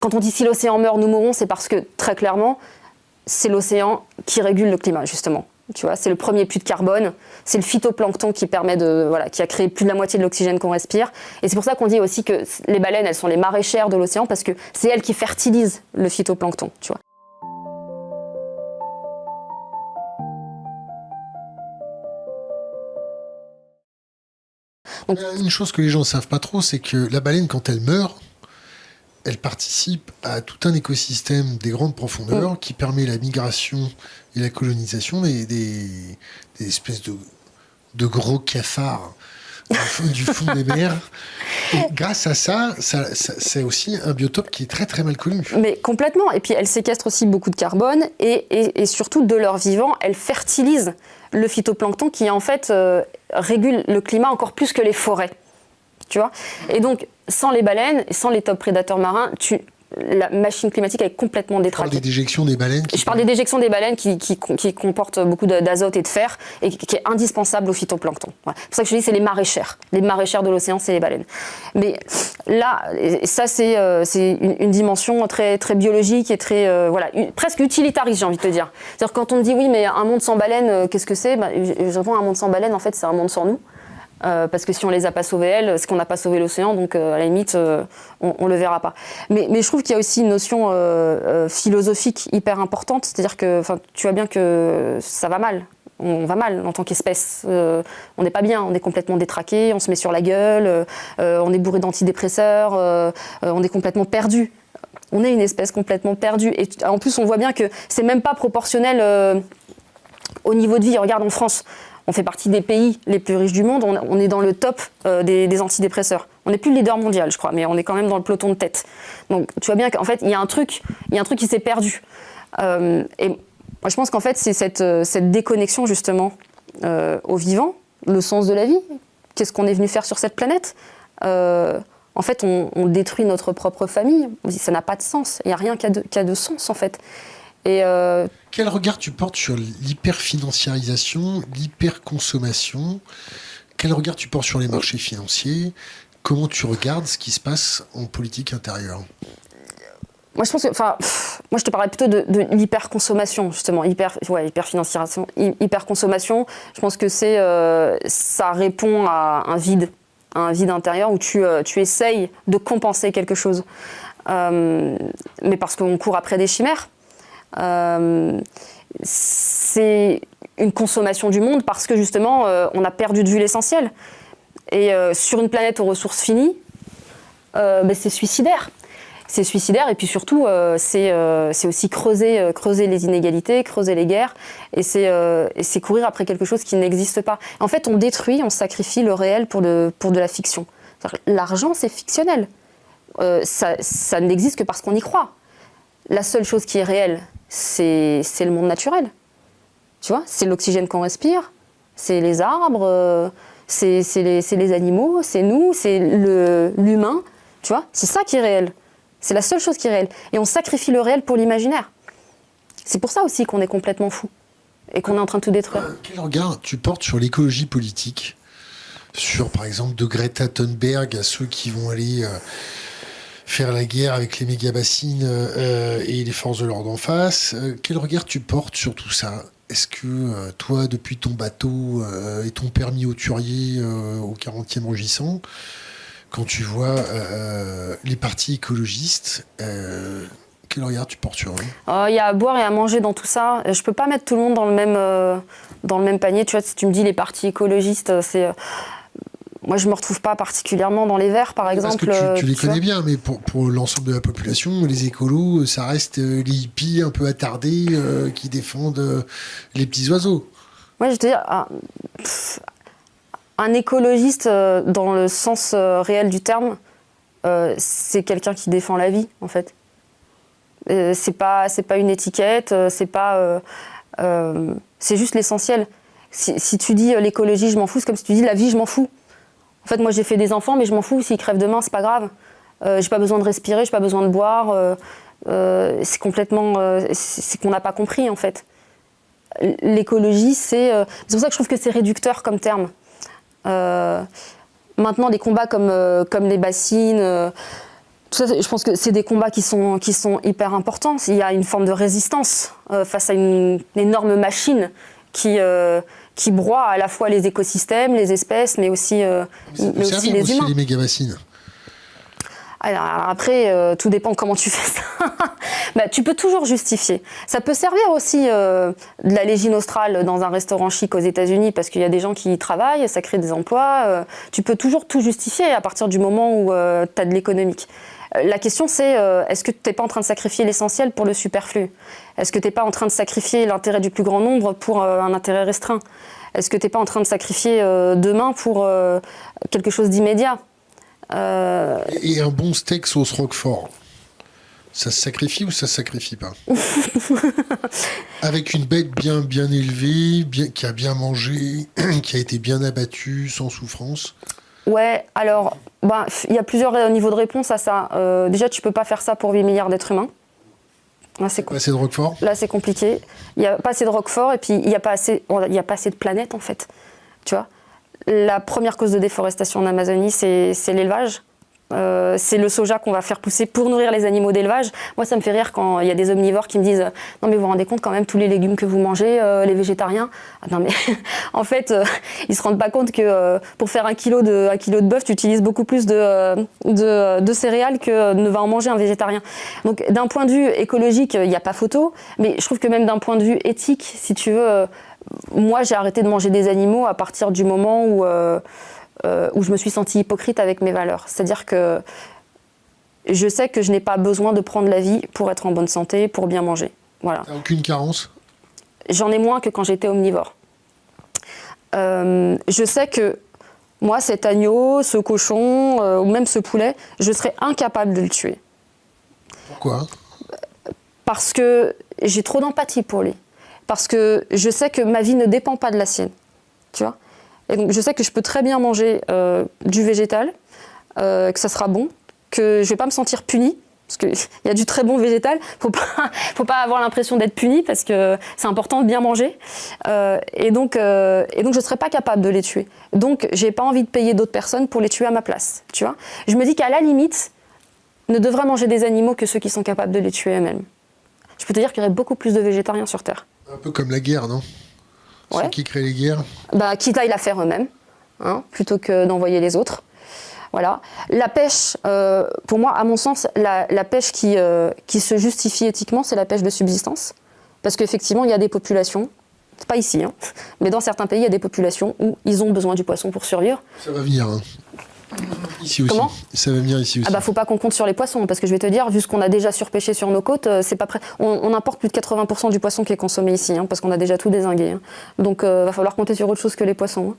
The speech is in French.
Quand on dit si l'océan meurt, nous mourrons, c'est parce que, très clairement, c'est l'océan qui régule le climat, justement. Tu vois, c'est le premier puits de carbone, c'est le phytoplancton qui permet qui a créé plus de la moitié de l'oxygène qu'on respire. Et c'est pour ça qu'on dit aussi que les baleines, elles sont les maraîchères de l'océan, parce que c'est elles qui fertilisent le phytoplancton, tu vois. Donc, une chose que les gens ne savent pas trop, c'est que la baleine, quand elle meurt, elle participe à tout un écosystème des grandes profondeurs qui permet la migration et la colonisation des espèces de gros cafards du fond des mers. Et grâce à ça, c'est aussi un biotope qui est très très mal connu. Mais complètement. Et puis elle séquestre aussi beaucoup de carbone et surtout de leur vivant, elle fertilise le phytoplancton qui en fait régule le climat encore plus que les forêts. Tu vois ? Et donc, sans les baleines et sans les top prédateurs marins, la machine climatique est complètement détraquée. Je parle des déjections des baleines. Je parle des déjections des baleines qui comportent beaucoup d'azote et de fer et qui est indispensable au phytoplancton. Voilà. C'est pour ça que je dis c'est les maraîchères. Les maraîchères de l'océan, c'est les baleines. Mais là, ça c'est une dimension très, très biologique et très, presque utilitariste, j'ai envie de te dire. C'est-à-dire quand on me dit oui, mais un monde sans baleines, qu'est-ce que c'est ? Je réponds un monde sans baleines, en fait, c'est un monde sans nous. Parce que si on les a pas sauvées elles, c'est qu'on n'a pas sauvé l'océan, donc à la limite, on le verra pas. Mais je trouve qu'il y a aussi une notion philosophique hyper importante, c'est-à-dire que, tu vois bien que ça va mal. On va mal en tant qu'espèce. On n'est pas bien, on est complètement détraqué, on se met sur la gueule, on est bourré d'antidépresseurs, on est complètement perdu. On est une espèce complètement perdue. Et en plus, on voit bien que c'est même pas proportionnel au niveau de vie. Regarde en France. On fait partie des pays les plus riches du monde, on est dans le top des antidépresseurs. On n'est plus le leader mondial, je crois, mais on est quand même dans le peloton de tête. Donc tu vois bien qu'en fait, il y a un truc qui s'est perdu. Et moi, je pense qu'en fait, c'est cette déconnexion justement au vivant, le sens de la vie. Qu'est-ce qu'on est venu faire sur cette planète ? En fait, on détruit notre propre famille. Ça n'a pas de sens. Il n'y a rien qui a de sens, en fait. Et quel regard tu portes sur l'hyperfinanciarisation, l'hyperconsommation ? Quel regard tu portes sur les marchés financiers ? Comment tu regardes ce qui se passe en politique intérieure ? Moi, je pense que, moi, je te parlais plutôt de l'hyperconsommation, justement, hyperfinanciarisation, hyperconsommation. Je pense que ça répond à un vide intérieur où tu essayes de compenser quelque chose, mais parce qu'on court après des chimères. C'est une consommation du monde parce que justement on a perdu de vue l'essentiel et sur une planète aux ressources finies c'est suicidaire et puis surtout c'est aussi creuser les inégalités, creuser les guerres et c'est courir après quelque chose qui n'existe pas. En fait on détruit, on sacrifie le réel pour de la fiction. L'argent c'est fictionnel, ça n'existe que parce qu'on y croit. La seule chose qui est réelle, c'est le monde naturel. Tu vois, c'est l'oxygène qu'on respire, c'est les arbres, c'est les animaux, c'est nous, c'est l'humain. Tu vois, c'est ça qui est réel. C'est la seule chose qui est réelle. Et on sacrifie le réel pour l'imaginaire. C'est pour ça aussi qu'on est complètement fou et qu'on est en train de tout détruire. Quel regard tu portes sur l'écologie politique ? Sur, par exemple, de Greta Thunberg à ceux qui vont aller faire la guerre avec les méga-bassines et les forces de l'ordre en face. Quel regard tu portes sur tout ça ? Est-ce que toi, depuis ton bateau et ton permis hauturier au 40e rugissant, quand tu vois les partis écologistes, quel regard tu portes sur eux ? Il y a à boire et à manger dans tout ça. Je peux pas mettre tout le monde dans le même panier. Tu vois, si tu me dis les partis écologistes, c'est... Moi, je ne me retrouve pas particulièrement dans les Verts, par exemple. Parce que tu les connais bien, mais pour l'ensemble de la population, les écolos, ça reste les hippies un peu attardés qui défendent les petits oiseaux. Moi, je te dis, un écologiste, dans le sens réel du terme, c'est quelqu'un qui défend la vie, en fait. C'est pas une étiquette, c'est juste l'essentiel. Si tu dis l'écologie, je m'en fous, c'est comme si tu dis la vie, je m'en fous. En fait, moi, j'ai fait des enfants, mais je m'en fous. S'ils crèvent demain, c'est pas grave. J'ai pas besoin de respirer, j'ai pas besoin de boire. C'est complètement... c'est qu'on n'a pas compris, en fait. L'écologie, c'est pour ça que je trouve que c'est réducteur comme terme. Maintenant, des combats comme les bassines... tout ça, je pense que c'est des combats qui sont hyper importants. Il y a une forme de résistance face à une énorme machine qui broie à la fois les écosystèmes, les espèces, mais aussi les humains. Les méga-bassines. Alors après, tout dépend comment tu fais ça. Bah, tu peux toujours justifier. Ça peut servir aussi de la légine australe dans un restaurant chic aux États-Unis parce qu'il y a des gens qui y travaillent, ça crée des emplois. Tu peux toujours tout justifier à partir du moment où tu as de l'économique. La question c'est, est-ce que tu n'es pas en train de sacrifier l'essentiel pour le superflu? Est-ce que tu n'es pas en train de sacrifier l'intérêt du plus grand nombre pour un intérêt restreint? Est-ce que tu n'es pas en train de sacrifier demain pour quelque chose d'immédiat? Et un bon steak sauce Roquefort, ça se sacrifie ou ça se sacrifie pas? Avec une bête bien élevée, qui a bien mangé, qui a été bien abattue, sans souffrance. Ouais, alors, y a plusieurs niveaux de réponse à ça. Déjà, tu peux pas faire ça pour 8 milliards d'êtres humains. Là, c'est pas assez de Roquefort. Là, c'est compliqué. Il n'y a pas assez de Roquefort et puis il n'y a pas assez de planète, en fait. Tu vois, la première cause de déforestation en Amazonie, c'est l'élevage. C'est le soja qu'on va faire pousser pour nourrir les animaux d'élevage. Moi, ça me fait rire quand il y a des omnivores qui me disent « Non, mais vous vous rendez compte quand même, tous les légumes que vous mangez, les végétariens ?» Non, mais en fait, ils se rendent pas compte que pour faire un kilo de bœuf, tu utilises beaucoup plus de céréales que ne va en manger un végétarien. Donc, d'un point de vue écologique, il n'y a pas photo, mais je trouve que même d'un point de vue éthique, si tu veux, moi, j'ai arrêté de manger des animaux à partir du moment où je me suis sentie hypocrite avec mes valeurs. C'est-à-dire que je sais que je n'ai pas besoin de prendre la vie pour être en bonne santé, pour bien manger. Voilà. T'as aucune carence? J'en ai moins que quand j'étais omnivore. Je sais que moi, cet agneau, ce cochon, ou même ce poulet, je serais incapable de le tuer. Pourquoi? Parce que j'ai trop d'empathie pour lui. Parce que je sais que ma vie ne dépend pas de la sienne. Tu vois? Et donc, je sais que je peux très bien manger du végétal, que ça sera bon, que je ne vais pas me sentir punie, parce qu'il y a du très bon végétal. Il ne faut pas avoir l'impression d'être punie, parce que c'est important de bien manger. Et donc, je ne serais pas capable de les tuer. Donc, je n'ai pas envie de payer d'autres personnes pour les tuer à ma place. Tu vois? Je me dis qu'à la limite, ne devraient manger des animaux que ceux qui sont capables de les tuer eux-mêmes. Je peux te dire qu'il y aurait beaucoup plus de végétariens sur Terre. Un peu comme la guerre, non? Ouais. Ceux qui créent les guerres. Qu'ils aillent la faire eux-mêmes, hein, plutôt que d'envoyer les autres. Voilà. La pêche, pour moi, à mon sens, la pêche qui se justifie éthiquement, c'est la pêche de subsistance. Parce qu'effectivement, il y a des populations, c'est pas ici, hein, mais dans certains pays, il y a des populations où ils ont besoin du poisson pour survivre. Ça va venir, hein. Ici aussi. Comment? Ça va venir ici aussi. Faut pas qu'on compte sur les poissons, parce que je vais te dire, vu ce qu'on a déjà surpêché sur nos côtes, c'est pas prêt. On importe plus de 80% du poisson qui est consommé ici, hein, parce qu'on a déjà tout dézingué. Hein. Donc, va falloir compter sur autre chose que les poissons. Hein.